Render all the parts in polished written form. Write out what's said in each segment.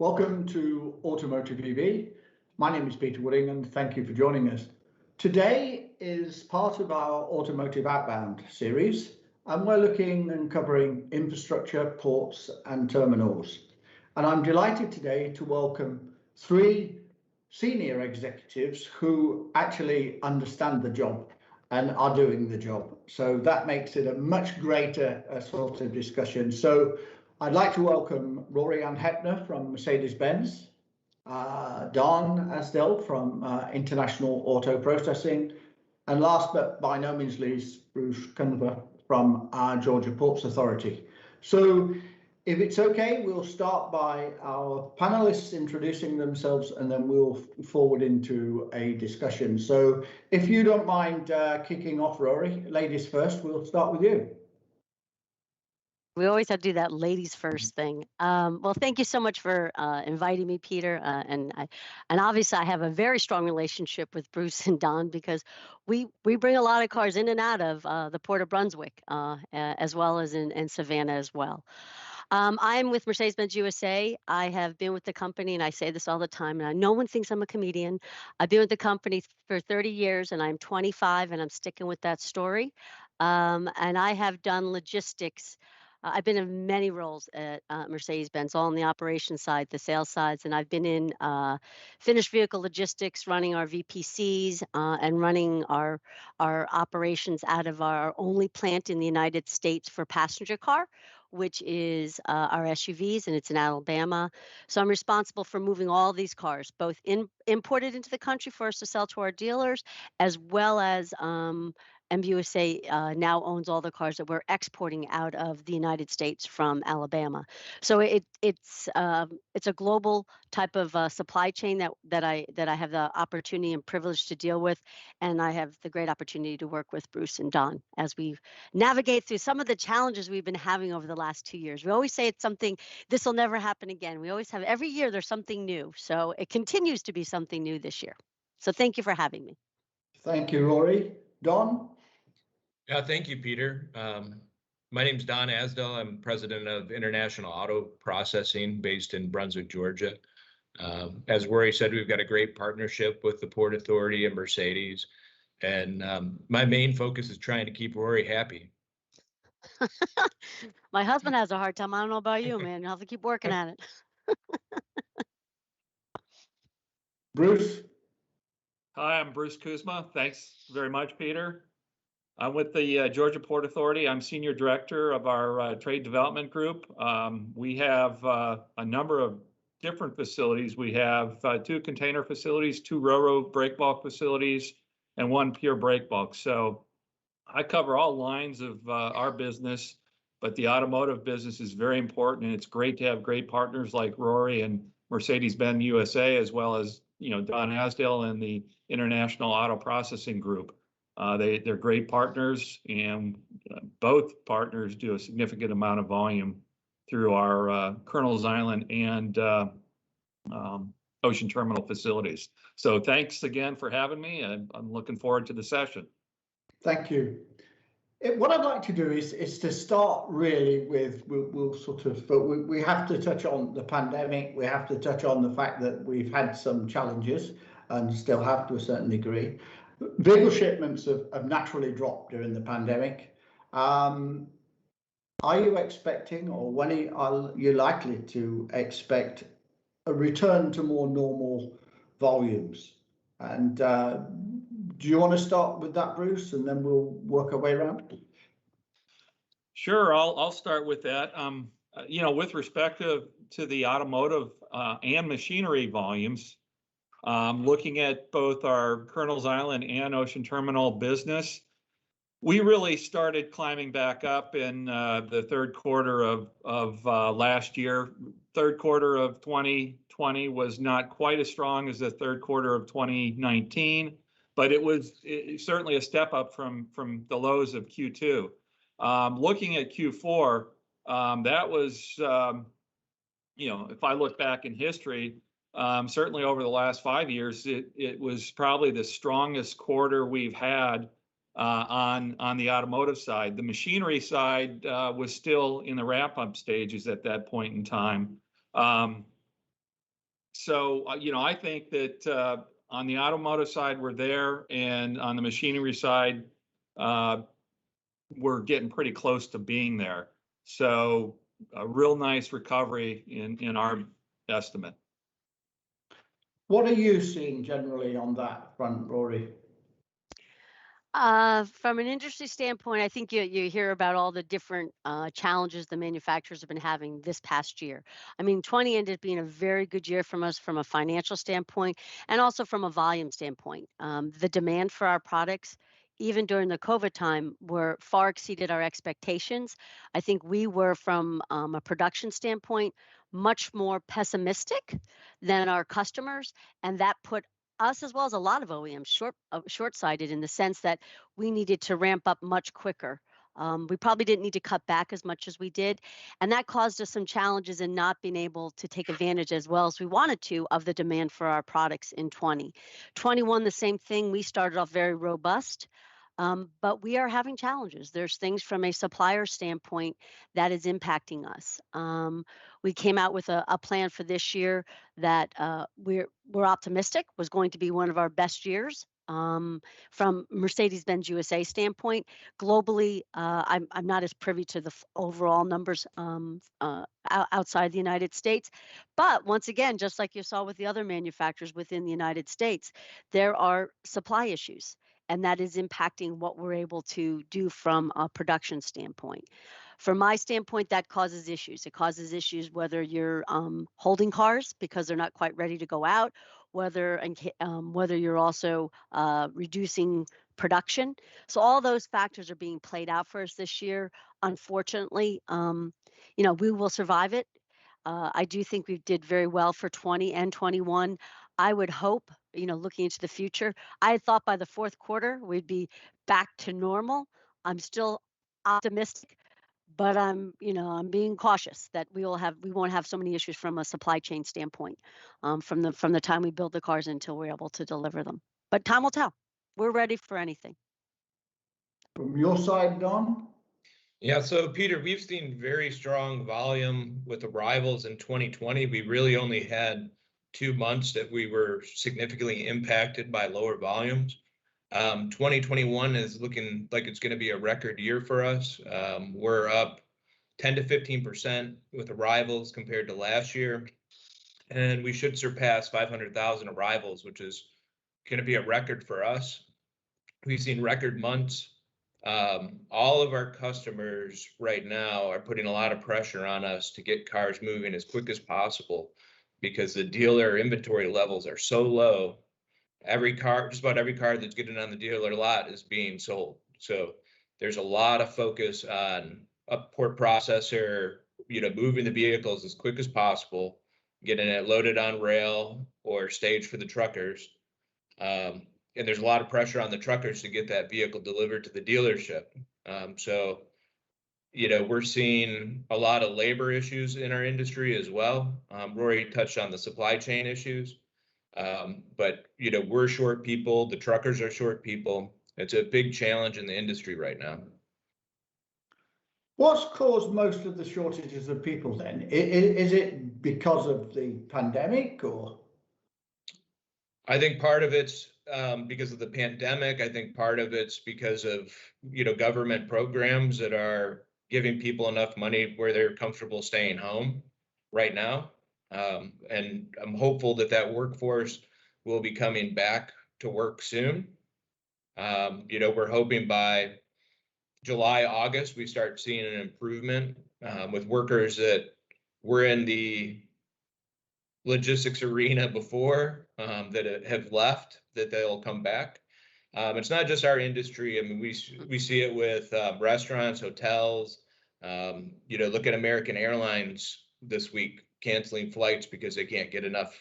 Welcome to Automotive EV. My name is Peter Wooding and thank you for joining us. Today is part of our Automotive Outbound series, and we're looking and covering infrastructure, ports and terminals. And I'm delighted today to welcome three senior executives who actually understand the job and are doing the job. So that makes it a much greater sort of discussion. So I'd like to welcome Rory and Hepner from Mercedes-Benz, Don Asdell from International Auto Processing, and last but by no means least, Bruce Kuzma from Georgia Ports Authority. So if it's okay, we'll start by our panelists introducing themselves and then we'll forward into a discussion. So if you don't mind kicking off, Rory, ladies first, we'll start with you. We always have to do that ladies first thing. Well, thank you so much for inviting me, Peter. And obviously I have a very strong relationship with Bruce and Don because we bring a lot of cars in and out of the Port of Brunswick, as well as in Savannah as well. I'm with Mercedes-Benz USA. I have been with the company, and I say this all the time, and no one thinks I'm a comedian. I've been with the company for 30 years, and I'm 25, and I'm sticking with that story. And I have done logistics. I've been in many roles at Mercedes-Benz, all on the operations side, the sales sides, and I've been in finished vehicle logistics, running our VPCs and running our operations out of our only plant in the United States for passenger car, which is our SUVs, and it's in Alabama. So I'm responsible for moving all these cars, both imported into the country for us to sell to our dealers, as well as MBUSA now owns all the cars that we're exporting out of the United States from Alabama. So it's a global type of supply chain that I have the opportunity and privilege to deal with, and I have the great opportunity to work with Bruce and Don as we navigate through some of the challenges we've been having over the last 2 years. We always say it's something, this will never happen again. We always have, every year there's something new. So it continues to be something new this year. So thank you for having me. Thank you, Rory. Don? Yeah, thank you, Peter. My name's Don Asdell. I'm president of International Auto Processing based in Brunswick, Georgia. As Rory said, we've got a great partnership with the Port Authority and Mercedes. And my main focus is trying to keep Rory happy. My husband has a hard time. I don't know about you, man. You'll have to keep working at it. Bruce? Hi, I'm Bruce Kuzma. Thanks very much, Peter. I'm with the Georgia Port Authority. I'm Senior Director of our Trade Development Group. We have a number of different facilities. We have 2 container facilities, 2 Ro-Ro break bulk facilities, and 1 pure break bulk. So I cover all lines of our business, but the automotive business is very important, and it's great to have great partners like Rory and Mercedes-Benz USA, as well as Don Asdell and the International Auto Processing Group. They're great partners, and both partners do a significant amount of volume through our Colonel's Island and Ocean Terminal facilities. So thanks again for having me, and I'm looking forward to the session. Thank you. What I'd like to do is to start really with, we'll sort of, but we have to touch on the pandemic. We have to touch on the fact that we've had some challenges and still have to a certain degree. Vehicle shipments have naturally dropped during the pandemic. Are you expecting, or when are you likely to expect a return to more normal volumes? And do you want to start with that, Bruce, and then we'll work our way around? Sure, I'll start with that. With respect to the automotive and machinery volumes, looking at both our Colonel's Island and Ocean Terminal business, we really started climbing back up in the third quarter of last year. Third quarter of 2020 was not quite as strong as the third quarter of 2019, but it was certainly a step up from the lows of Q2. Looking at Q4, that was, if I look back in history, certainly over the last 5 years, it was probably the strongest quarter we've had on the automotive side. The machinery side was still in the wrap-up stages at that point in time. So, I think that on the automotive side, we're there, and on the machinery side, we're getting pretty close to being there. So a real nice recovery in our estimate. What are you seeing generally on that front, Rory? From an industry standpoint, I think you hear about all the different challenges the manufacturers have been having this past year. I mean, 20 ended up being a very good year from us from a financial standpoint and also from a volume standpoint. The demand for our products, even during the COVID time, were far exceeded our expectations. I think we were, from a production standpoint, much more pessimistic than our customers, and that put us, as well as a lot of OEMs, short-sighted in the sense that we needed to ramp up much quicker. We probably didn't need to cut back as much as we did, and that caused us some challenges in not being able to take advantage as well as we wanted to of the demand for our products in 2021, the same thing. We started off very robust, but we are having challenges. There's things from a supplier standpoint that is impacting us. We came out with a plan for this year that we're optimistic was going to be one of our best years. From Mercedes-Benz USA standpoint, globally, I'm not as privy to the overall numbers outside the United States. But once again, just like you saw with the other manufacturers within the United States, there are supply issues, and that is impacting what we're able to do from a production standpoint. From my standpoint, that causes issues. It causes issues whether you're holding cars because they're not quite ready to go out, whether you're also reducing production. So all those factors are being played out for us this year. Unfortunately, we will survive it. I do think we did very well for 20 and 21. I would hope, looking into the future, I had thought by the fourth quarter we'd be back to normal. I'm still optimistic, but I'm being cautious that we won't have so many issues from a supply chain standpoint, from the time we build the cars until we're able to deliver them. But time will tell. We're ready for anything. From your side, Don? Yeah, so Peter, we've seen very strong volume with arrivals in 2020. We really only had 2 months that we were significantly impacted by lower volumes. 2021 is looking like it's going to be a record year for us. We're up 10 to 15% with arrivals compared to last year, and we should surpass 500,000 arrivals, which is going to be a record for us. We've seen record months. All of our customers right now are putting a lot of pressure on us to get cars moving as quick as possible because the dealer inventory levels are so low. Just about every car that's getting on the dealer lot is being sold. So there's a lot of focus on a port processor, moving the vehicles as quick as possible, getting it loaded on rail or staged for the truckers. And there's a lot of pressure on the truckers to get that vehicle delivered to the dealership. So we're seeing a lot of labor issues in our industry as well. Rory touched on the supply chain issues. But we're short people, the truckers are short people. It's a big challenge in the industry right now. What's caused most of the shortages of people then? Is it because of the pandemic, or? I think part of it's because of the pandemic. I think part of it's because of government programs that are giving people enough money where they're comfortable staying home right now. And I'm hopeful that workforce will be coming back to work soon. We're hoping by July, August, we start seeing an improvement with workers that were in the logistics arena before that have left, that they'll come back. It's not just our industry. I mean, we see it with restaurants, hotels. Look at American Airlines this week canceling flights because they can't get enough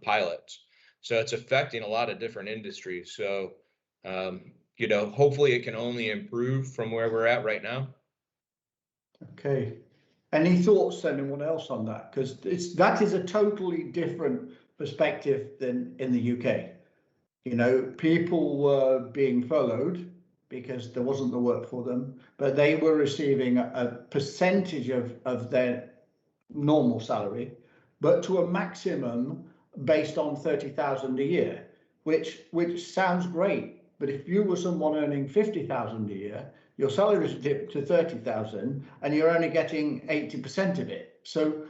pilots. So it's affecting a lot of different industries. So, hopefully it can only improve from where we're at right now. Okay. Any thoughts, anyone else on that? Because that is a totally different perspective than in the UK. People were being furloughed because there wasn't the work for them, but they were receiving a percentage of their normal salary, but to a maximum based on 30,000 a year, which sounds great. But if you were someone earning 50,000 a year, your salary is dipped to 30,000 and you're only getting 80% of it. So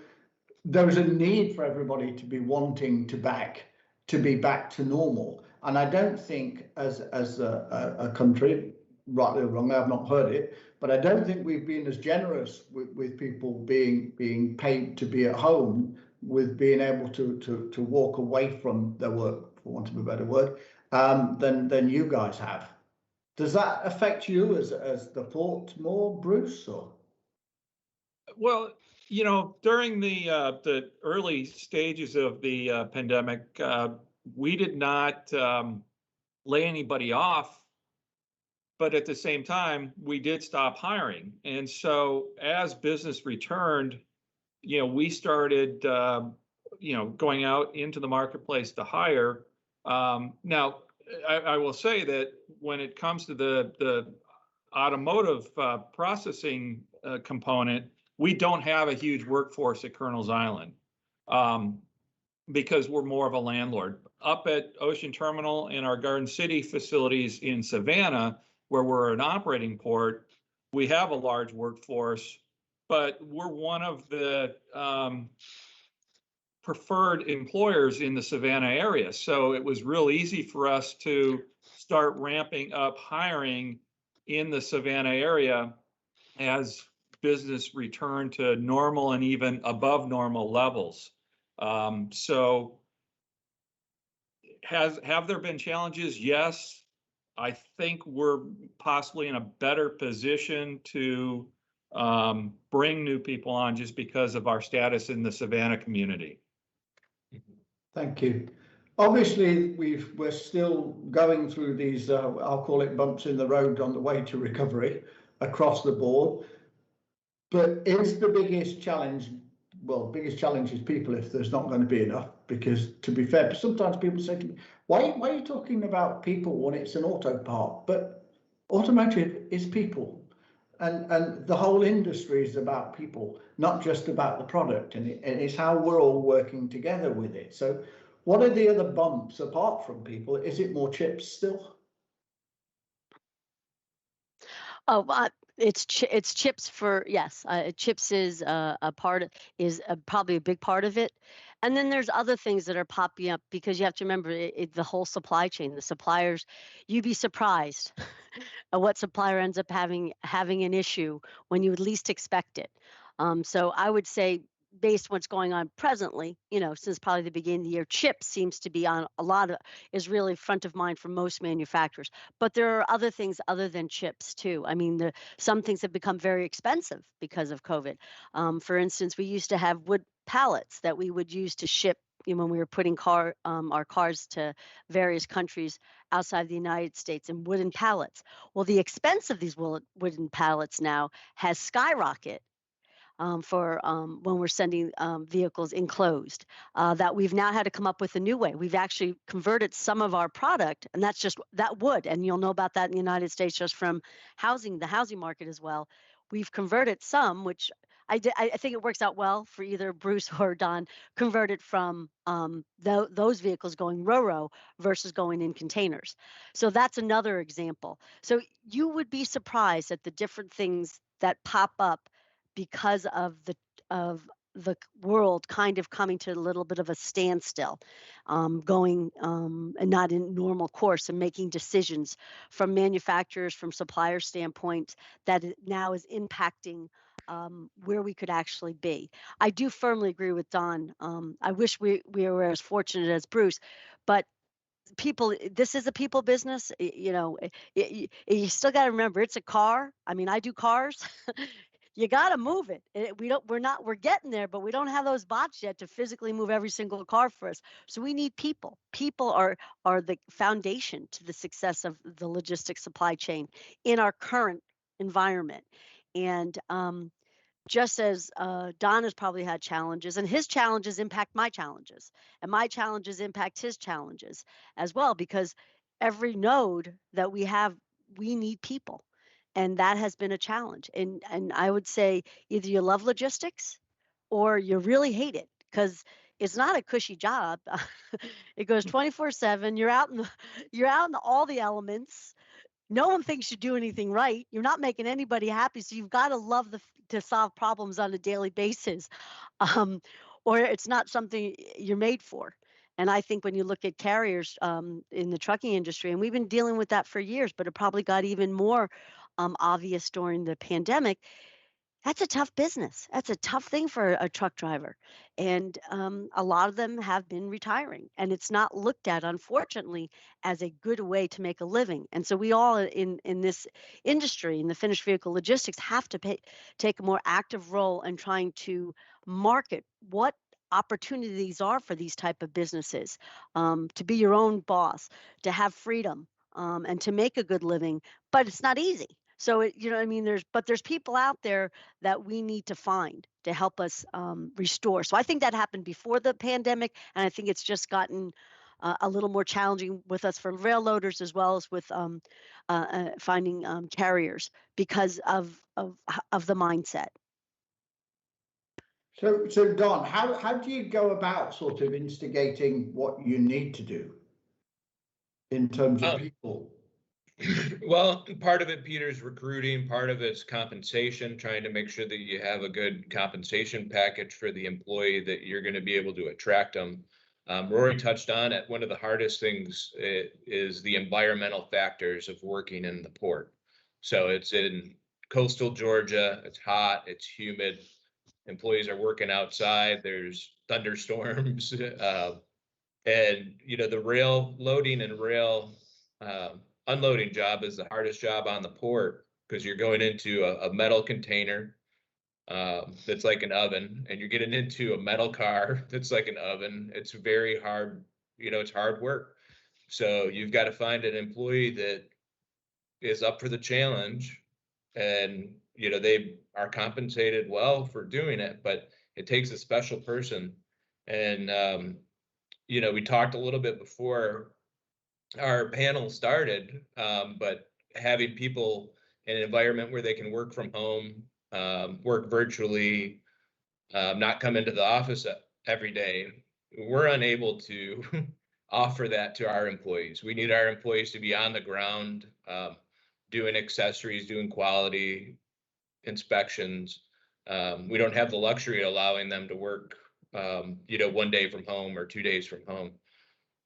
there is a need for everybody to be wanting to be back to normal. And I don't think as a country, rightly or wrongly, I've not heard it, but I don't think we've been as generous with people being paid to be at home, with being able to walk away from their work, for want of a better word, than you guys have. Does that affect you as the thought more, Bruce? Or? Well, you know, during the early stages of the pandemic, we did not lay anybody off, but at the same time, we did stop hiring. And so as business returned, you know, we started, you know, going out into the marketplace to hire. Now, I will say that when it comes to the automotive processing component, we don't have a huge workforce at Colonel's Island because we're more of a landlord. Up at Ocean Terminal and our Garden City facilities in Savannah, where we're an operating port, we have a large workforce, but we're one of the preferred employers in the Savannah area. So it was real easy for us to start ramping up hiring in the Savannah area as business returned to normal and even above normal levels. So have there been challenges? Yes. I think we're possibly in a better position to bring new people on just because of our status in the Savannah community. Thank you. Obviously, we're still going through these, I'll call it bumps in the road on the way to recovery across the board. But is the biggest challenge, well, biggest challenge is people if there's not going to be enough, because to be fair, sometimes people say to me, why are you talking about people when it's an auto part? But automotive is people. And the whole industry is about people, not just about the product, and it's how we're all working together with it. So what are the other bumps apart from people? Is it more chips still? Oh, it's chips for, yes. Chips is a part of, is probably a big part of it. And then there's other things that are popping up, because you have to remember the whole supply chain, the suppliers. You'd be surprised what supplier ends up having an issue when you would least expect it. So I would say, based on what's going on presently, you know, since probably the beginning of the year, chips seems to be on a lot of, is really front of mind for most manufacturers. But there are other things other than chips too. I mean, some things have become very expensive because of COVID. For instance, we used to have wood pallets that we would use to ship, you know, when we were putting our cars to various countries outside the United States, in wooden pallets. Well, the expense of these wooden pallets now has skyrocketed. For when we're sending vehicles enclosed, that we've now had to come up with a new way. We've actually converted some of our product, and that's just that wood, and you'll know about that in the United States just from the housing market as well. We've converted some, which I think it works out well for either Bruce or Don, converted from those vehicles going ro-ro versus going in containers. So that's another example. So you would be surprised at the different things that pop up because of the world kind of coming to a little bit of a standstill, going and not in normal course, and making decisions from manufacturers, from supplier standpoint, that now is impacting where we could actually be. I do firmly agree with Don. I wish we were as fortunate as Bruce, but people, this is a people business. You know, you still got to remember, it's a car. I mean, I do cars. You got to move it. We're getting there, but we don't have those bots yet to physically move every single car for us. So we need people. People are the foundation to the success of the logistics supply chain in our current environment. And just as Don has probably had challenges, and his challenges impact my challenges, and my challenges impact his challenges as well, because every node that we have, we need people. And that has been a challenge. And I would say either you love logistics or you really hate it, because it's not a cushy job. It goes 24/7. You're out in all the elements. No one thinks you do anything right. You're not making anybody happy. So you've got to love to solve problems on a daily basis, um, or it's not something you're made for. And I think when you look at carriers in the trucking industry, and we've been dealing with that for years, but it probably got even more obvious during the pandemic. That's a tough business. That's a tough thing for a truck driver. And a lot of them have been retiring, and it's not looked at, unfortunately, as a good way to make a living. And so we all in this industry, in the finished vehicle logistics, have to take a more active role in trying to market what opportunities are for these type of businesses, to be your own boss, to have freedom, and to make a good living. But it's not easy. So you know what I mean? There's people out there that we need to find to help us restore. So I think that happened before the pandemic, and I think it's just gotten a little more challenging with us for rail loaders as well as with finding carriers because of the mindset. So Don, how do you go about sort of instigating what you need to do in terms of people? Well, part of it, Peter, is recruiting. Part of it's compensation, trying to make sure that you have a good compensation package for the employee, that you're going to be able to attract them. Rory touched on it. One of the hardest things is the environmental factors of working in the port. So it's in coastal Georgia. It's hot. It's humid. Employees are working outside. There's thunderstorms. And, you know, the rail loading and rail unloading job is the hardest job on the port, because you're going into a metal container that's like an oven, and you're getting into a metal car that's like an oven. It's very hard, you know, it's hard work. So you've got to find an employee that is up for the challenge, and, you know, they are compensated well for doing it, but it takes a special person. And, you know, we talked a little bit before our panel started, but having people in an environment where they can work from home, work virtually, not come into the office every day, we're unable to offer that to our employees. We need our employees to be on the ground, doing accessories, doing quality inspections. We don't have the luxury of allowing them to work, you know, 1 day from home or 2 days from home.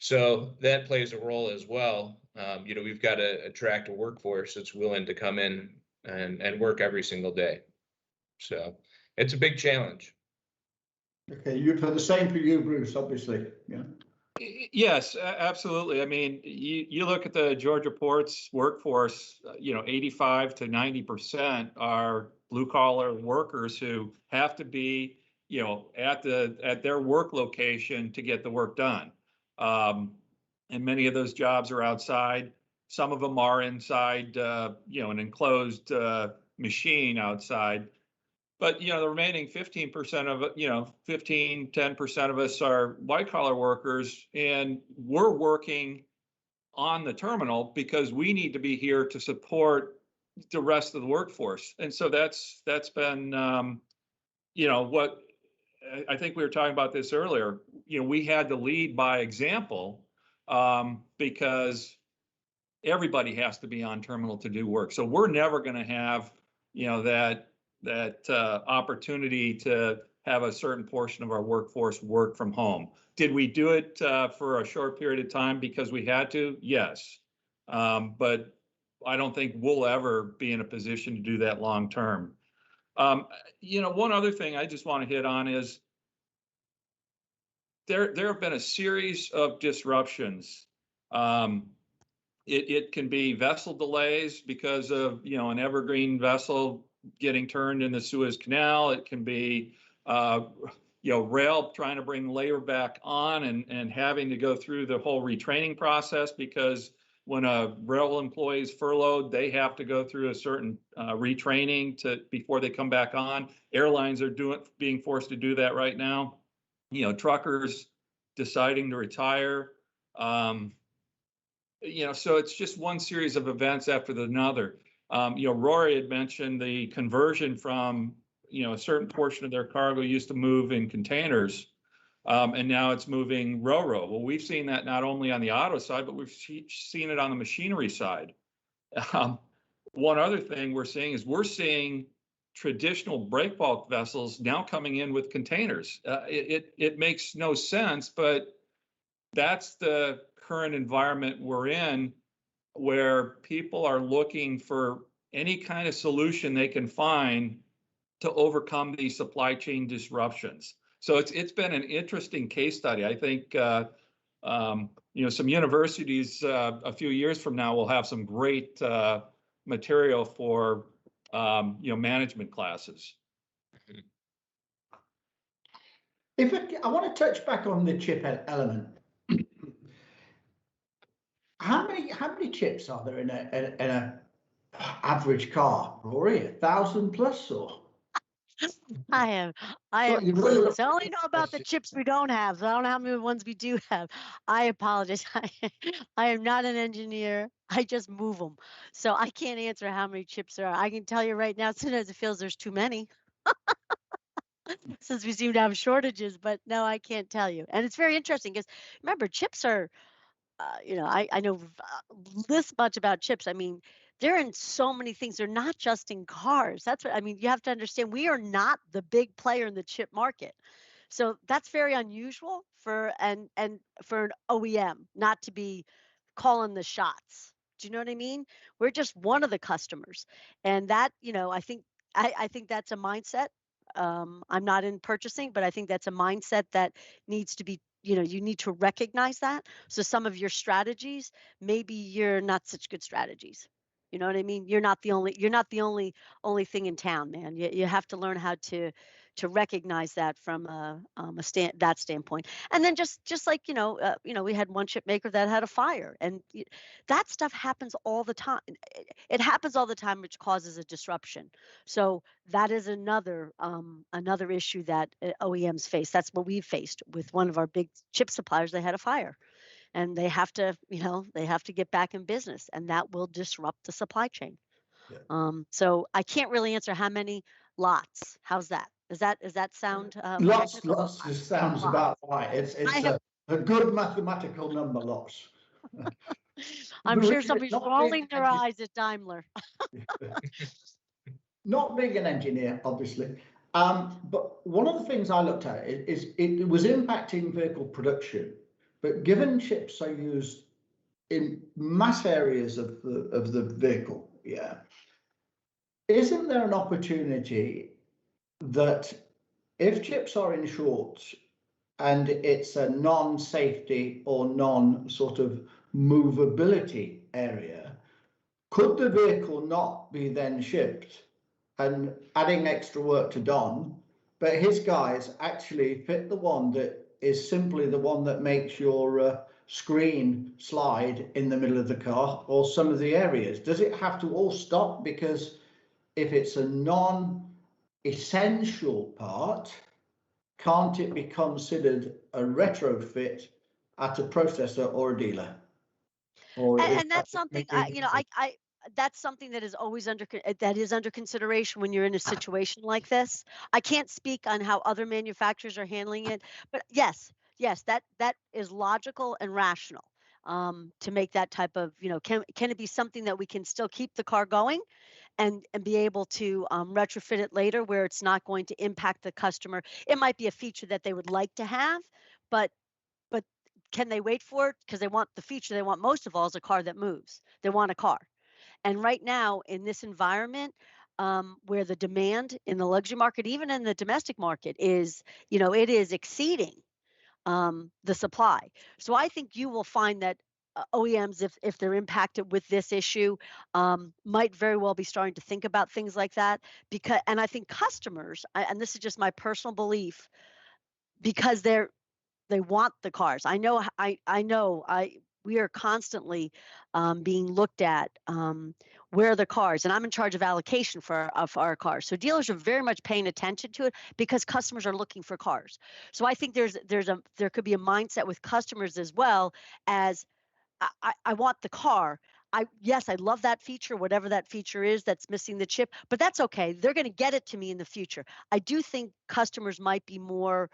So that plays a role as well. You know, we've got to attract a workforce that's willing to come in and work every single day. So it's a big challenge. Okay, you've had the same for you, Bruce, obviously. Yeah. Yes, absolutely. I mean, you look at the Georgia ports workforce, you know, 85 to 90% are blue collar workers who have to be, you know, at their work location to get the work done. And many of those jobs are outside. Some of them are inside, you know, an enclosed machine outside. But, you know, the remaining 15% of it, you know, 10% of us are white collar workers, and we're working on the terminal because we need to be here to support the rest of the workforce. And so that's been, you know, what I think we were talking about this earlier. You know, we had to lead by example, because everybody has to be on terminal to do work. So we're never going to have, you know, that opportunity to have a certain portion of our workforce work from home. Did we do it for a short period of time because we had to? Yes. But I don't think we'll ever be in a position to do that long term. You know, one other thing I just want to hit on is there have been a series of disruptions. It can be vessel delays because of, you know, an evergreen vessel getting turned in the Suez Canal. It can be, you know, rail trying to bring labor back on and having to go through the whole retraining process, because when a rail employee is furloughed, they have to go through a certain retraining before they come back on. Airlines are being forced to do that right now. You know, truckers deciding to retire. You know, so it's just one series of events after another. You know, Rory had mentioned the conversion from, you know, a certain portion of their cargo used to move in containers And now it's moving Roro. Well, we've seen that not only on the auto side, but we've seen it on the machinery side. One other thing we're seeing traditional break bulk vessels now coming in with containers. It makes no sense, but that's the current environment we're in, where people are looking for any kind of solution they can find to overcome these supply chain disruptions. So it's been an interesting case study. I think some universities a few years from now will have some great material for management classes. If I want to touch back on the chip element, how many chips are there in a average car, Rory? 1,000 plus, or? I am you really clueless. I only know about the chips we don't have. So I don't know how many ones we do have. I apologize. I am not an engineer. I just move them. So I can't answer how many chips there are. I can tell you right now, sometimes it feels there's too many since we seem to have shortages, but no, I can't tell you. And it's very interesting because remember, chips are I know this much about chips. I mean, they're in so many things. They're not just in cars. That's what I mean. You have to understand we are not the big player in the chip market. So that's very unusual for for an OEM not to be calling the shots. Do you know what I mean? We're just one of the customers. And that, I think that's a mindset. I'm not in purchasing, but I think that's a mindset that needs to be, you need to recognize that. So some of your strategies, maybe you're not such good strategies. You know what I mean? You're not the only thing in town, man. You have to learn how to recognize that from that standpoint. And then just like we had one chip maker that had a fire, and that stuff happens all the time. It happens all the time, which causes a disruption. So that is another issue that OEMs face. That's what we've faced with one of our big chip suppliers. They had a fire, and they have to get back in business, and that will disrupt the supply chain. Yeah. So I can't really answer how many lots. How's that? Does that sound lots just sounds about right. It's a good mathematical number, lots. I'm sure somebody's rolling their eyes at Daimler. Not being an engineer, obviously, but one of the things I looked at is it was impacting vehicle production. But given chips are used in mass areas of the vehicle, yeah, isn't there an opportunity that if chips are in short and it's a non-safety or non-sort of movability area, could the vehicle not be then shipped? And adding extra work to Don, but his guys actually fit the one that is simply the one that makes your screen slide in the middle of the car or some of the areas. Does it have to all stop? Because if it's a non-essential part, can't it be considered a retrofit at a processor or a dealer? And that's something that's something that is always under consideration when you're in a situation like this. I can't speak on how other manufacturers are handling it, but yes, that is logical and rational to make that type of, can it be something that we can still keep the car going and be able to retrofit it later where it's not going to impact the customer? It might be a feature that they would like to have, but can they wait for it? Because they want the feature they want most of all is a car that moves. They want a car. And right now in this environment, where the demand in the luxury market, even in the domestic market, is, it is exceeding the supply. So I think you will find that OEMs, if they're impacted with this issue, might very well be starting to think about things like that. And I think customers, and this is just my personal belief, because they want the cars. I know we are constantly being looked at, where are the cars, and I'm in charge of allocation for our cars. So dealers are very much paying attention to it because customers are looking for cars. So I think there could be a mindset with customers as well as I want the car. Yes, I love that feature, whatever that feature is that's missing the chip, but that's okay. They're going to get it to me in the future. I do think customers might be more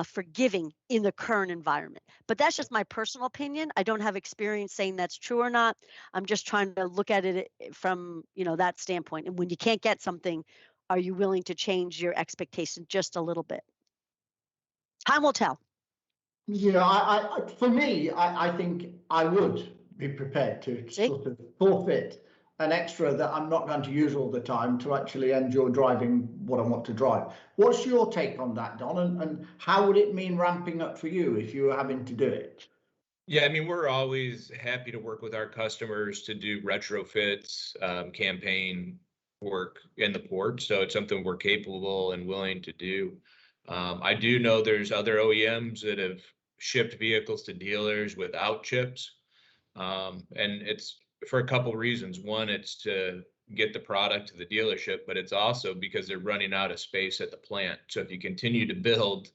forgiving in the current environment. But that's just my personal opinion. I don't have experience saying that's true or not. I'm just trying to look at it from, that standpoint. And when you can't get something, are you willing to change your expectation just a little bit? Time will tell. For me, I think I would be prepared to sort of forfeit an extra that I'm not going to use all the time to actually enjoy driving what I want to drive. What's your take on that, Don? And how would it mean ramping up for you if you were having to do it? Yeah, I mean, we're always happy to work with our customers to do retrofits, campaign work in the port. So it's something we're capable and willing to do. I do know there's other OEMs that have shipped vehicles to dealers without chips. And it's for a couple reasons. One, it's to get the product to the dealership, but it's also because they're running out of space at the plant. So if you continue to build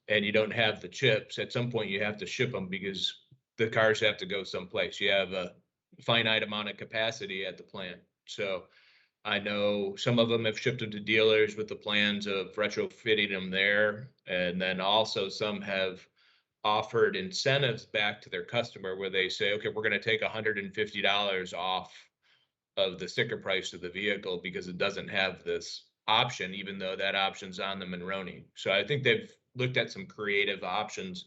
and you don't have the chips, at some point you have to ship them because the cars have to go someplace. You have a finite amount of capacity at the plant. So I know some of them have shipped them to dealers with the plans of retrofitting them there. And then also some have offered incentives back to their customer where they say, okay, we're going to take $150 off of the sticker price of the vehicle because it doesn't have this option, even though that option's on the Monroney. So I think they've looked at some creative options.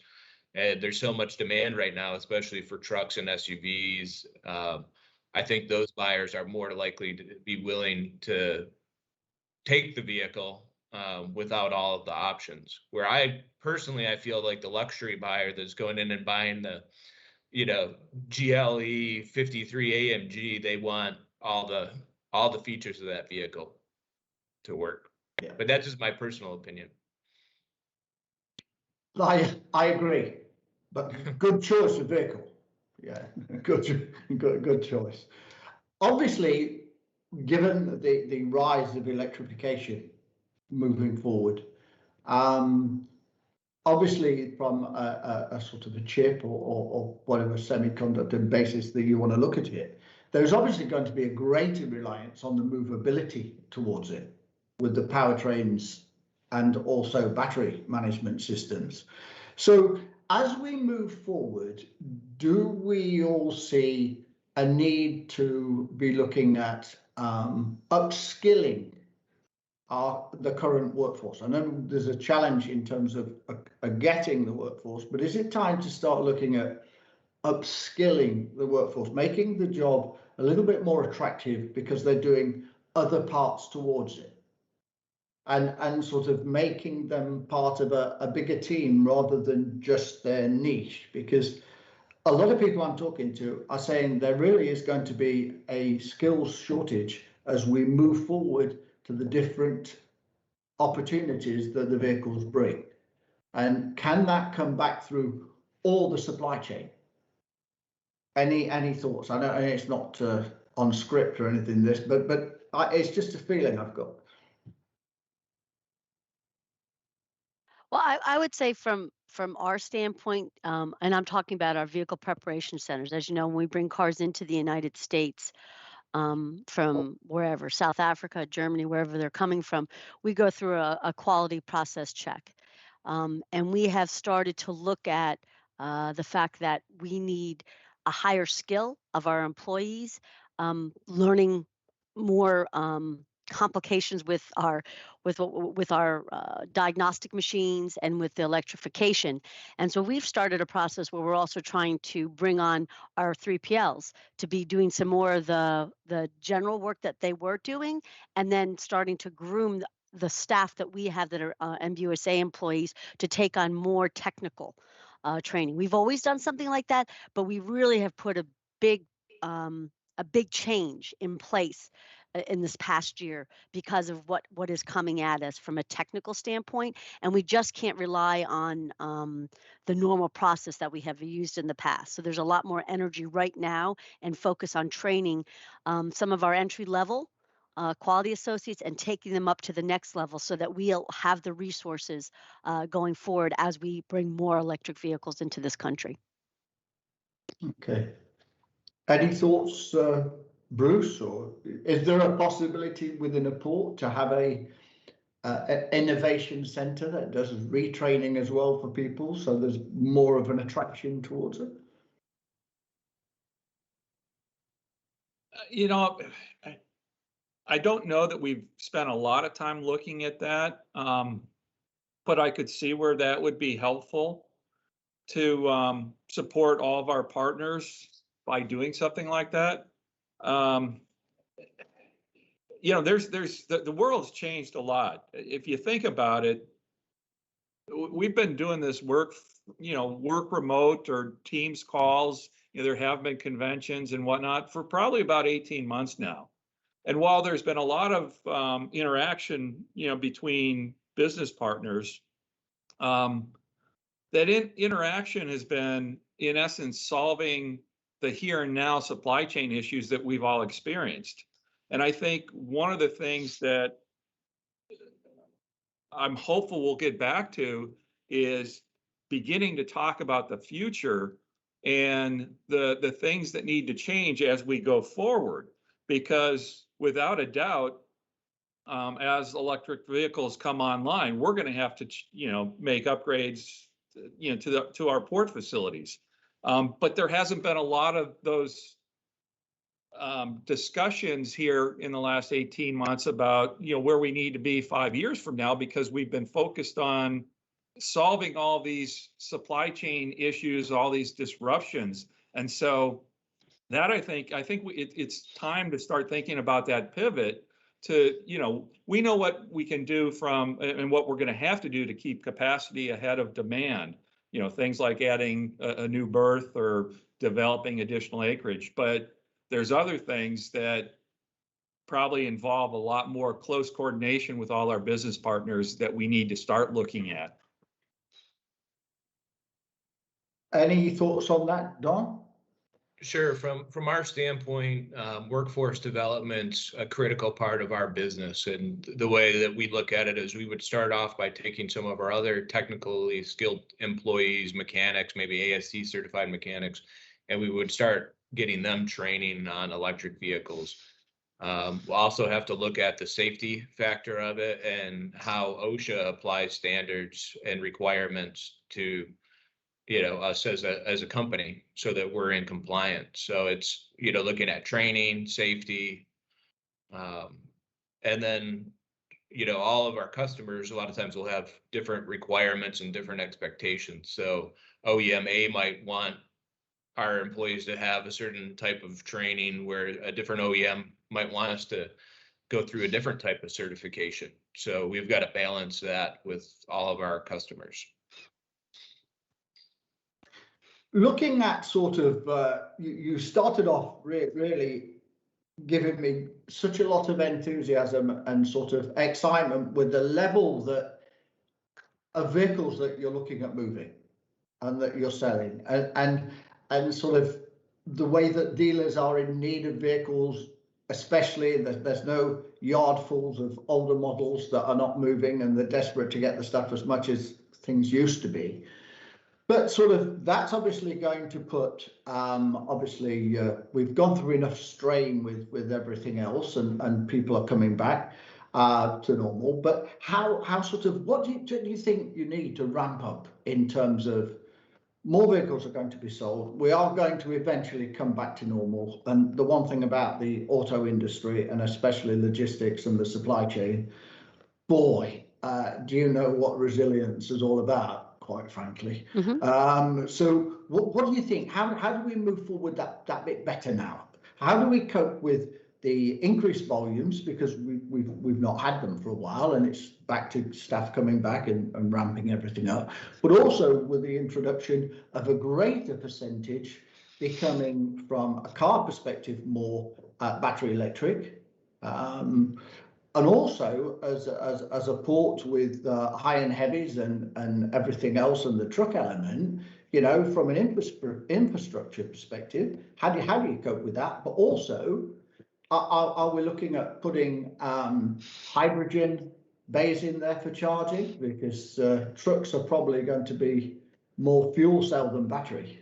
And there's so much demand right now, especially for trucks and SUVs. I think those buyers are more likely to be willing to take the vehicle without all of the options. Where I feel like the luxury buyer that's going in and buying the, GLE 53 AMG, they want all the features of that vehicle to work. Yeah. But that's just my personal opinion. I agree, but good choice of vehicle. Yeah, good choice. Obviously, given the rise of electrification moving forward, obviously from a sort of a chip or whatever semiconductor basis that you want to look at it, there's obviously going to be a greater reliance on the movability towards it with the powertrains and also battery management systems. So as we move forward, do we all see a need to be looking at upskilling the current workforce? I know there's a challenge in terms of getting the workforce, but is it time to start looking at upskilling the workforce, making the job a little bit more attractive because they're doing other parts towards it? And sort of making them part of a bigger team rather than just their niche, because a lot of people I'm talking to are saying there really is going to be a skills shortage as we move forward to the different opportunities that the vehicles bring. And can that come back through all the supply chain? Any thoughts? I know it's not on script or anything but it's just a feeling I've got. Well, I would say from our standpoint, and I'm talking about our vehicle preparation centers. As you know, when we bring cars into the United States from wherever, South Africa, Germany, wherever they're coming from, we go through a quality process check. And we have started to look at the fact that we need a higher skill of our employees, learning more complications with our diagnostic machines and with the electrification. And so we've started a process where we're also trying to bring on our 3PLs to be doing some more of the general work that they were doing, and then starting to groom the staff that we have that are MBUSA employees to take on more technical training. We've always done something like that, but we really have put a big change in place in this past year because of what is coming at us from a technical standpoint, and we just can't rely on the normal process that we have used in the past. So there's a lot more energy right now and focus on training some of our entry level quality associates and taking them up to the next level so that we'll have the resources going forward as we bring more electric vehicles into this country. Okay. Any thoughts, Bruce, or is there a possibility within a port to have a innovation center that does retraining as well for people, so there's more of an attraction towards it? You know, I don't know that we've spent a lot of time looking at that, but I could see where that would be helpful to support all of our partners by doing something like that. You know, the world's changed a lot. If you think about it, we've been doing this work, you know, work remote or Teams calls. You know, there have been conventions and whatnot for probably about 18 months now. And while there's been a lot of interaction, you know, between business partners, that interaction has been, in essence, solving the here and now supply chain issues that we've all experienced. And I think one of the things that I'm hopeful we'll get back to is beginning to talk about the future and the things that need to change as we go forward. Because without a doubt, as electric vehicles come online, we're going to have to, you know, make upgrades, you know, to our port facilities. But there hasn't been a lot of those discussions here in the last 18 months about, you know, where we need to be 5 years from now, because we've been focused on solving all these supply chain issues, all these disruptions. And so that I think it's time to start thinking about that pivot to, you know, we know what we can do from and what we're going to have to do to keep capacity ahead of demand, you know, things like adding a new berth or developing additional acreage. But there's other things that probably involve a lot more close coordination with all our business partners that we need to start looking at. Any thoughts on that, Don? Sure. From our standpoint, workforce development's a critical part of our business. And the way that we look at it is we would start off by taking some of our other technically skilled employees, mechanics, maybe ASC certified mechanics, and we would start getting them training on electric vehicles. We'll also have to look at the safety factor of it and how OSHA applies standards and requirements to, you know, us as a company, so that we're in compliance. So it's, you know, looking at training, safety, and then, you know, all of our customers a lot of times will have different requirements and different expectations. So OEM A might want our employees to have a certain type of training, where a different OEM might want us to go through a different type of certification. So we've got to balance that with all of our customers. Looking at sort of, you started off really giving me such a lot of enthusiasm and sort of excitement with the level that of vehicles that you're looking at moving and that you're selling, and sort of the way that dealers are in need of vehicles, especially there's no yard fulls of older models that are not moving and they're desperate to get the stuff as much as things used to be. But sort of that's obviously going to put, we've gone through enough strain with everything else, and people are coming back to normal. But how sort of, what do you think you need to ramp up in terms of more vehicles are going to be sold? We are going to eventually come back to normal. And the one thing about the auto industry, and especially logistics and the supply chain, boy, do you know what resilience is all about? Quite frankly. Mm-hmm. So what do you think? How do we move forward that bit better now? How do we cope with the increased volumes, because we've not had them for a while, and it's back to staff coming back and ramping everything up, but also with the introduction of a greater percentage becoming, from a car perspective, more battery electric, and also as a port with high and heavies and everything else, and the truck element, you know, from an infrastructure perspective, how do you cope with that? But also, are we looking at putting hydrogen bays in there for charging? Because trucks are probably going to be more fuel cell than battery.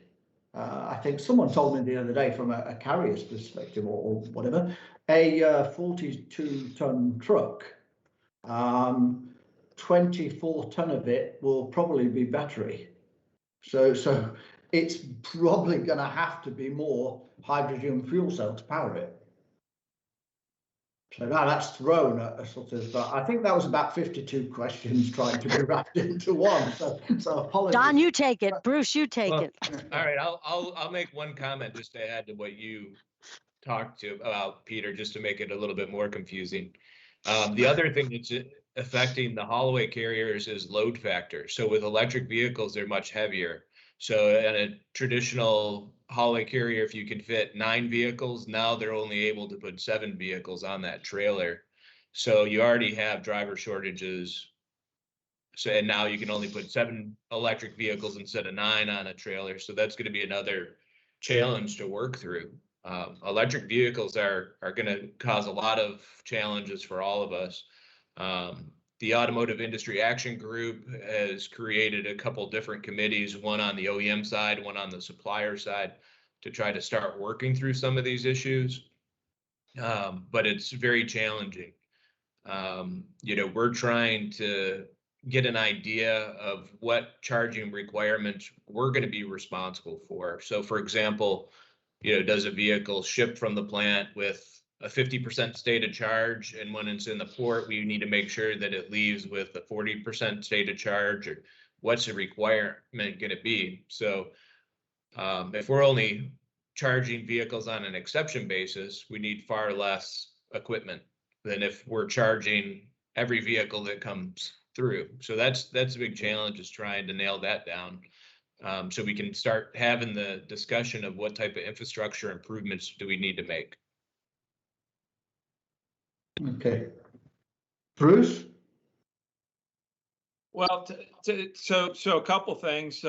I think someone told me the other day, from a carrier's perspective or whatever, a 42-ton truck 24 ton of it will probably be battery. So it's probably going to have to be more hydrogen fuel cell to power it. So now that's thrown a sort of, I think that was about 52 questions trying to be wrapped into one. So apologies. Don, you take it. Bruce, you take Well, it. All right, I'll make one comment just to add to what you talked about, Peter, just to make it a little bit more confusing. The other thing that's affecting the haul-away carriers is load factor. So with electric vehicles, they're much heavier. So in a traditional haul-away carrier, if you can fit 9 vehicles, now they're only able to put 7 vehicles on that trailer. So you already have driver shortages. So, and now you can only put 7 electric vehicles instead of 9 on a trailer. So that's going to be another challenge to work through. Electric vehicles are going to cause a lot of challenges for all of us. The Automotive Industry Action Group has created a couple different committees, one on the OEM side, one on the supplier side, to try to start working through some of these issues. But it's very challenging. We're trying to get an idea of what charging requirements we're going to be responsible for. So, for example, does a vehicle ship from the plant with a 50% state of charge, and when it's in the port, we need to make sure that it leaves with a 40% state of charge, or what's the requirement going to be? So if we're only charging vehicles on an exception basis, we need far less equipment than if we're charging every vehicle that comes through. So that's a big challenge, is trying to nail that down. So we can start having the discussion of what type of infrastructure improvements do we need to make. Okay. Bruce? Well, so a couple things.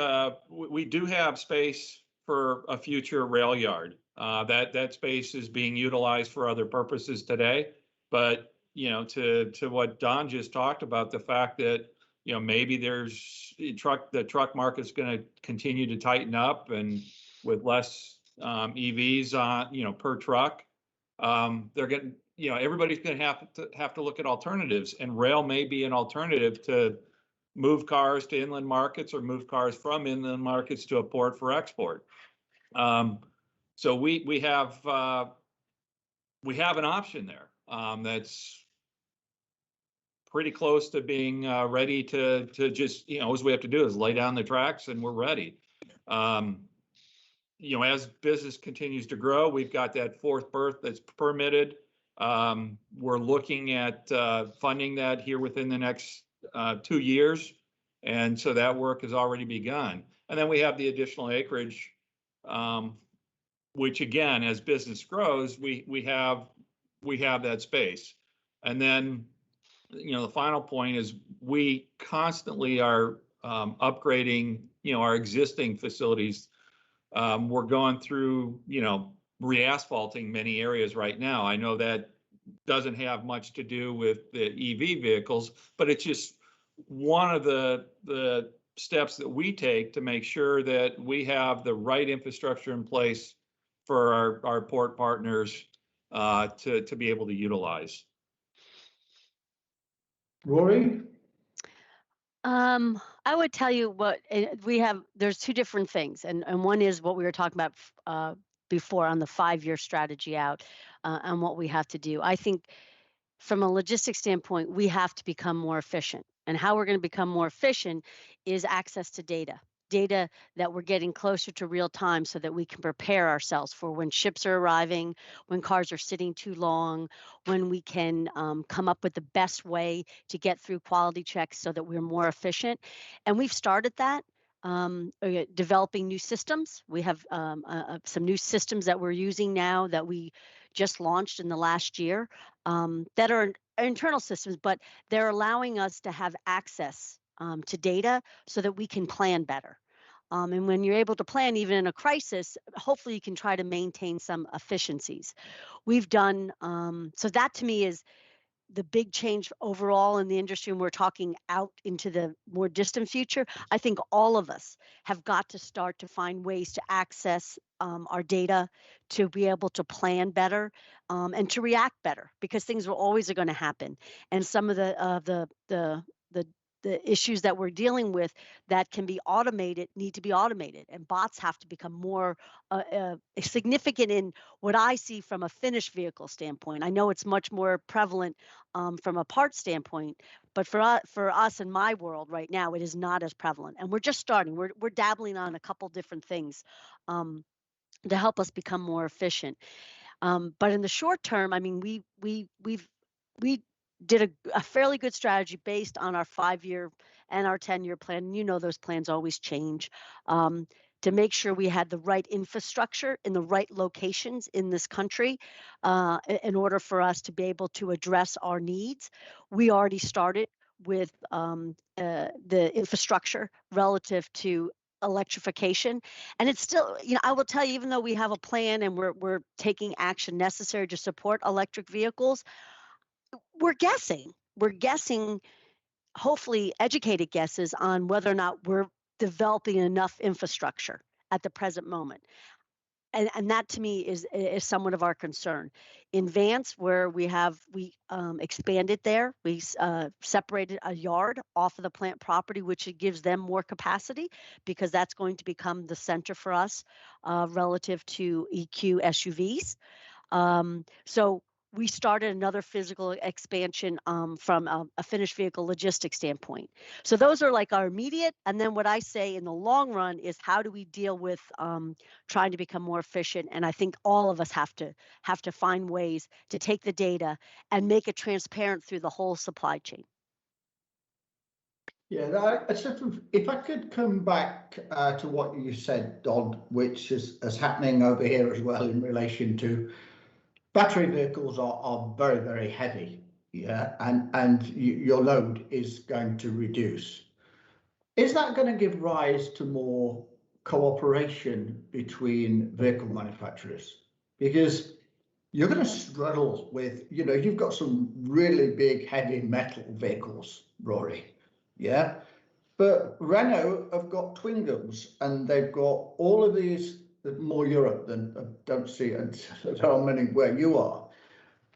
We do have space for a future rail yard. That space is being utilized for other purposes today. But to what Don just talked about, the fact that maybe the truck market's going to continue to tighten up, and with less EVs on per truck, they're getting everybody's going to have to look at alternatives, and rail may be an alternative to move cars to inland markets, or move cars from inland markets to a port for export. So we have an option there that's pretty close to being ready to just all we have to do is lay down the tracks and we're ready. As business continues to grow, we've got that fourth berth that's permitted. We're looking at funding that here within the next 2 years, and so that work has already begun. And then we have the additional acreage, which again, as business grows, we have that space. And then the final point is we constantly are upgrading our existing facilities. We're going through re-asphalting many areas right now. I know that doesn't have much to do with the EV vehicles, but it's just one of the steps that we take to make sure that we have the right infrastructure in place for our port partners to be able to utilize. Rory? I would tell you what there's 2 different things, and one is what we were talking about before on the 5-year strategy out, and what we have to do. I think from a logistics standpoint, we have to become more efficient, and how we're going to become more efficient is access to data that we're getting closer to real time, so that we can prepare ourselves for when ships are arriving, when cars are sitting too long, when we can come up with the best way to get through quality checks so that we're more efficient. And we've started that, developing new systems. We have some new systems that we're using now that we just launched in the last year, that are internal systems, but they're allowing us to have access to data so that we can plan better. And when you're able to plan, even in a crisis, hopefully you can try to maintain some efficiencies. We've done, so that to me is the big change overall in the industry, and we're talking out into the more distant future. I think all of us have got to start to find ways to access our data, to be able to plan better, and to react better, because things are always going to happen. And some of the issues that we're dealing with that can be automated need to be automated, and bots have to become more significant in what I see from a finished vehicle standpoint. I know it's much more prevalent from a part standpoint, but for us in my world right now, it is not as prevalent, and we're just starting. We're dabbling on a couple different things to help us become more efficient. But in the short term, I mean, we did a fairly good strategy based on our 5-year and our 10-year plan. And you know, those plans always change, to make sure we had the right infrastructure in the right locations in this country in order for us to be able to address our needs. We already started with the infrastructure relative to electrification, and it's still, you know, I will tell you, even though we have a plan and we're taking action necessary to support electric vehicles, we're guessing, hopefully educated guesses on whether or not we're developing enough infrastructure at the present moment. And that to me is somewhat of our concern. In Vance, where we expanded there, we separated a yard off of the plant property, which it gives them more capacity, because that's going to become the center for us relative to EQ SUVs. So we started another physical expansion from a finished vehicle logistics standpoint. So those are like our immediate. And then what I say in the long run is, how do we deal with trying to become more efficient? And I think all of us have to find ways to take the data and make it transparent through the whole supply chain. Yeah, if I could come back to what you said, Don, which is happening over here as well in relation to battery vehicles are very, very heavy, yeah, and your load is going to reduce. Is that going to give rise to more cooperation between vehicle manufacturers? Because you're going to struggle with, you know, you've got some really big heavy metal vehicles, Rory, yeah, but Renault have got twin guns, and they've got all of these, more Europe than I don't see, and there are many where you are.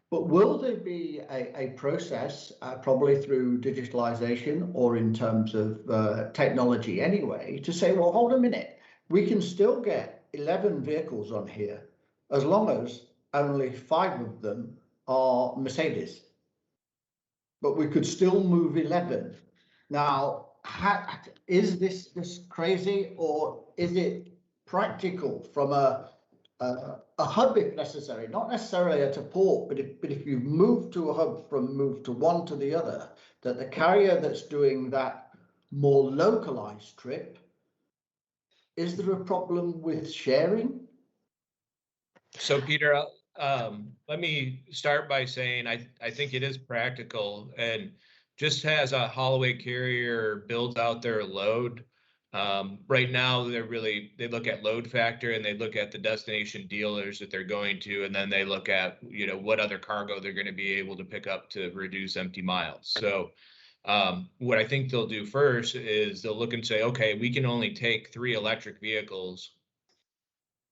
But will there be a process, probably through digitalization or in terms of technology anyway, to say, well, hold a minute, we can still get 11 vehicles on here as long as only 5 of them are Mercedes, but we could still move 11. Now, is this crazy, or is it practical from a hub if necessary, not necessarily at a port, but if you move to a hub from one to the other, that the carrier that's doing that more localized trip, is there a problem with sharing? So Peter, let me start by saying I think it is practical, and just as a haulaway carrier builds out their load, right now they look at load factor, and they look at the destination dealers that they're going to, and then they look at, you know, what other cargo they're going to be able to pick up to reduce empty miles. So what I think they'll do first is they'll look and say, okay, we can only take 3 electric vehicles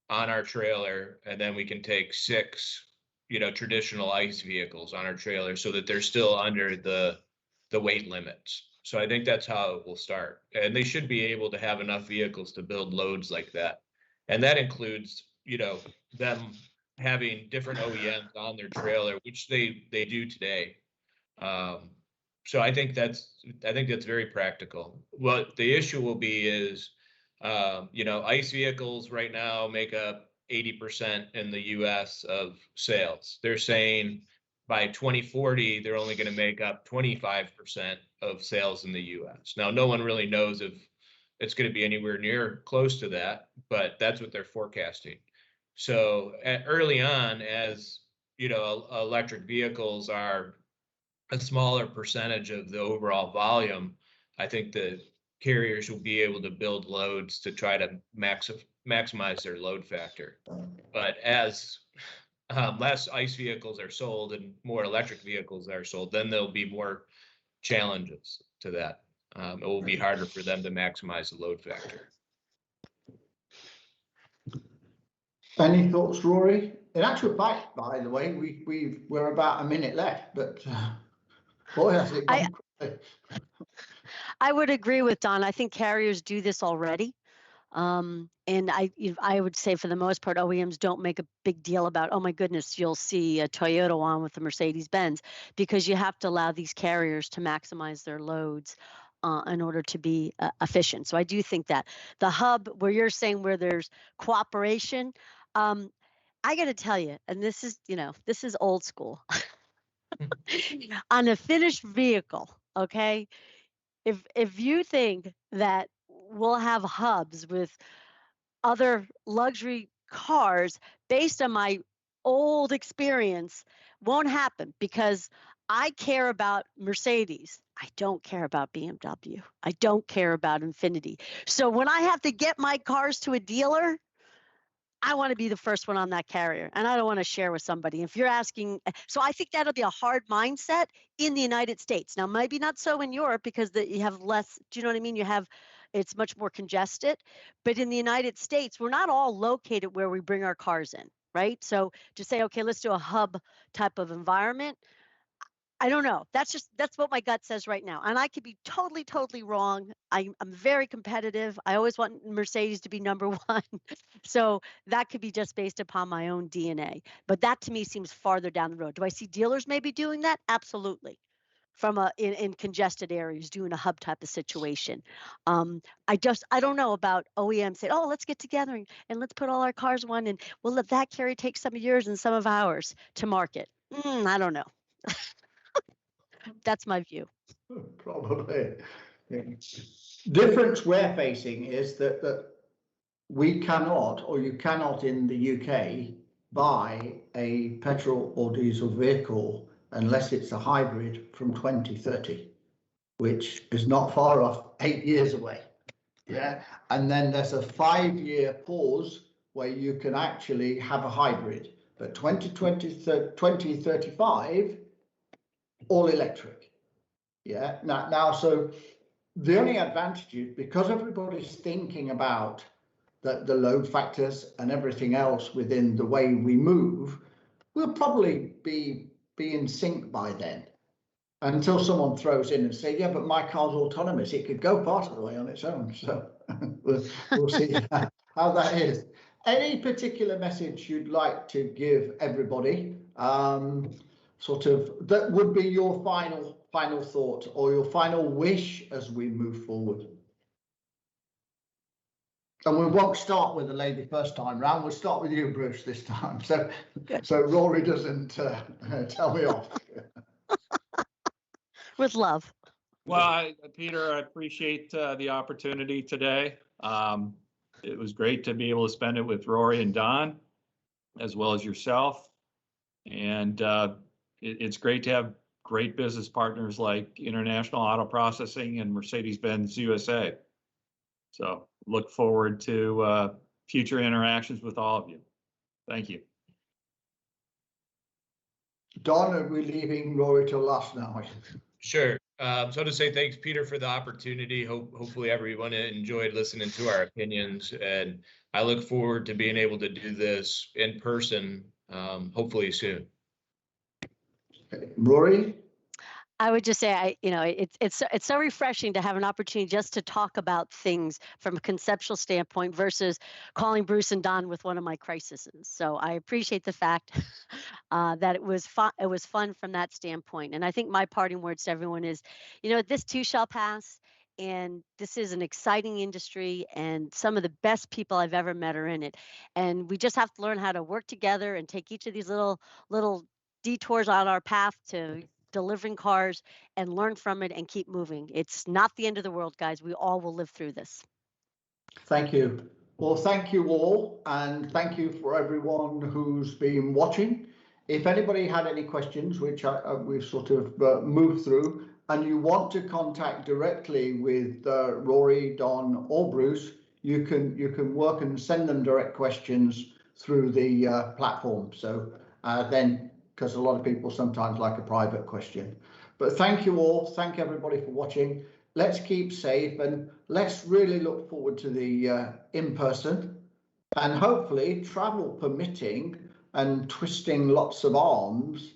on our trailer, and then we can take 6, you know, traditional ICE vehicles on our trailer, so that they're still under the weight limits. So I think that's how it will start, and they should be able to have enough vehicles to build loads like that, and that includes, you know, them having different OEMs on their trailer, which they do today. So I think that's very practical. What the issue will be is, you know, ICE vehicles right now make up 80% in the US of sales. They're saying by 2040, they're only going to make up 25% of sales in the US. Now, no one really knows if it's going to be anywhere near close to that, but that's what they're forecasting. So early on, as you know, electric vehicles are a smaller percentage of the overall volume, I think the carriers will be able to build loads to try to maximize their load factor. But as less ICE vehicles are sold and more electric vehicles are sold, then there'll be more challenges to that. It will be harder for them to maximize the load factor. Any thoughts, Rory? In actual fact, by the way, we're about a minute left, but boy, has it gone quickly. I would agree with Don. I think carriers do this already. And I would say for the most part, OEMs don't make a big deal about, oh my goodness, you'll see a Toyota on with a Mercedes-Benz, because you have to allow these carriers to maximize their loads in order to be efficient. So I do think that the hub where you're saying where there's cooperation, I got to tell you, and this is, this is old school. On a finished vehicle, okay? If you think that we'll have hubs with other luxury cars based on my old experience, won't happen, because I care about Mercedes. I don't care about BMW. I don't care about Infiniti. So when I have to get my cars to a dealer, I want to be the first one on that carrier, and I don't want to share with somebody. If you're asking, so I think that'll be a hard mindset in the United States. Now, maybe not so in Europe, because you have less, do you know what I mean? It's much more congested, but in the United States, we're not all located where we bring our cars in, right? So to say, okay, let's do a hub type of environment, I don't know. That's what my gut says right now. And I could be totally, totally wrong. I'm very competitive. I always want Mercedes to be number one. So that could be just based upon my own DNA. But that to me seems farther down the road. Do I see dealers maybe doing that? Absolutely. From in congested areas, doing a hub type of situation. I don't know about OEMs saying, oh, let's get together and let's put all our cars one, and we'll let that carrier take some of yours and some of ours to market. I don't know. That's my view. Probably. Yeah. Difference we're facing is that we cannot, or you cannot in the UK, buy a petrol or diesel vehicle unless it's a hybrid from 2030, which is not far off, 8 years away. Yeah. And then there's a 5-year pause where you can actually have a hybrid, but 2035, all electric. Yeah. Now, so the only advantage is, because everybody's thinking about the load factors and everything else within the way we move, we'll probably be in sync by then. Until someone throws in and say, yeah, but my car's autonomous, it could go part of the way on its own. So we'll see how that is. Any particular message you'd like to give everybody, sort of, that would be your final thought or your final wish as we move forward? And we won't start with the lady first time round. We'll start with you, Bruce, this time. So Rory doesn't tell me off. With love. Well, Peter, I appreciate the opportunity today. It was great to be able to spend it with Rory and Don, as well as yourself. And it's great to have great business partners like International Auto Processing and Mercedes-Benz USA. So look forward to future interactions with all of you. Thank you. Don, are we leaving Rory till last now? Sure. So to say thanks, Peter, for the opportunity. Hopefully everyone enjoyed listening to our opinions, and I look forward to being able to do this in person, hopefully soon. Rory? I would just say, it's so refreshing to have an opportunity just to talk about things from a conceptual standpoint versus calling Bruce and Don with one of my crises. So I appreciate the fact that it was fun. It was fun from that standpoint. And I think my parting words to everyone is, this too shall pass. And this is an exciting industry, and some of the best people I've ever met are in it. And we just have to learn how to work together and take each of these little detours on our path to delivering cars and learn from it and keep moving. It's not the end of the world, guys. We all will live through this. Thank you. Well, thank you all, and thank you for everyone who's been watching. If anybody had any questions, which we've sort of moved through, and you want to contact directly with Rory, Don, or Bruce, you can work and send them direct questions through the platform. So then, because a lot of people sometimes like a private question. But thank you all. Thank everybody for watching. Let's keep safe, and let's really look forward to the in-person, and hopefully, travel permitting and twisting lots of arms,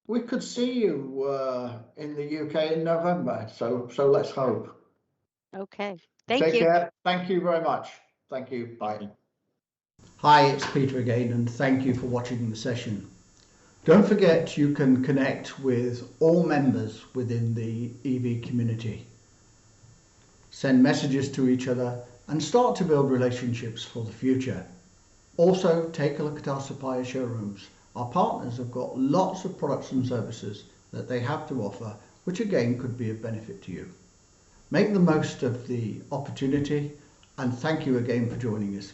we could see you in the UK in November. So let's hope. Okay. Thank Take you. care. Thank you very much. Thank you. Bye. Hi, it's Peter again, and thank you for watching the session. Don't forget you can connect with all members within the EV community. Send messages to each other and start to build relationships for the future. Also, take a look at our supplier showrooms. Our partners have got lots of products and services that they have to offer, which again could be of benefit to you. Make the most of the opportunity, and thank you again for joining us.